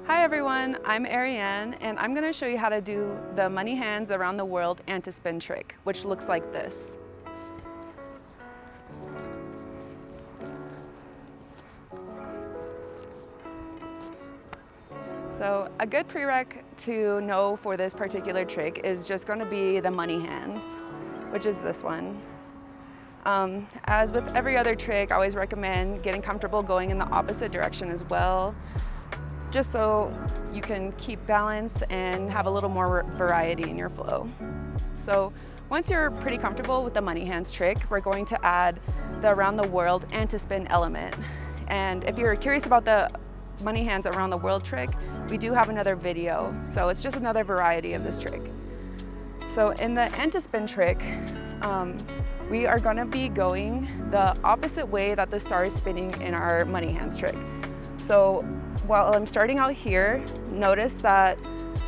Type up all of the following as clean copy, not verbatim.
Hi everyone, I'm Arianne and I'm going to show you how to do the money hands around the world anti-spin trick, which looks like this. So a good prereq to know for this particular trick is just going to be the money hands, which is this one. As with every other trick, I always recommend getting comfortable going in the opposite direction as well, just so you can keep balance and have a little more variety in your flow. So once you're pretty comfortable with the money hands trick, we're going to add the around the world anti-spin element. And if you're curious about the money hands around the world trick, we do have another video. So it's just another variety of this trick. So in the anti-spin trick, we are going to be going the opposite way that the star is spinning in our money hands trick. So while I'm starting out here, notice that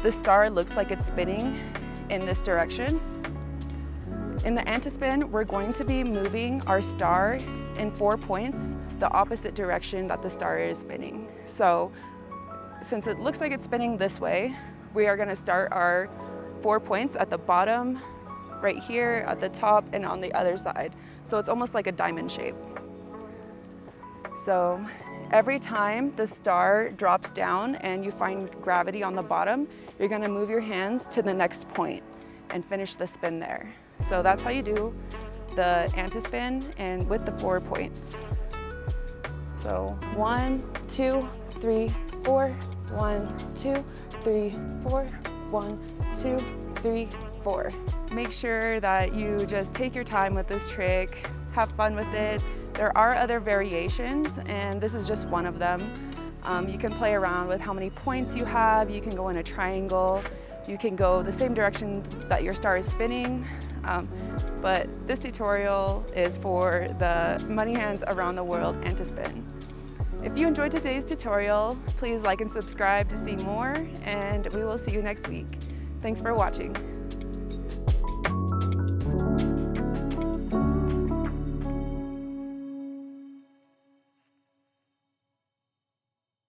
the star looks like it's spinning in this direction. In the anti-spin, we're going to be moving our star in 4 points the opposite direction that the star is spinning. So since it looks like it's spinning this way, we are going to start our 4 points at the bottom, right here, at the top, and on the other side. So it's almost like a diamond shape. So every time the star drops down and you find gravity on the bottom, you're going to move your hands to the next point and finish the spin there. So that's how you do the anti-spin and with the 4 points. So 1, 2, 3, 4, 1, 2, 3, 4, 1, 2, 3, 4. Make sure that you just take your time with this trick, have fun with it. There are other variations, and this is just one of them. You can play around with how many points you have. You can go in a triangle. You can go the same direction that your star is spinning. But this tutorial is for the money hands around the world anti-spin. If you enjoyed today's tutorial, please like and subscribe to see more, and we will see you next week. Thanks for watching.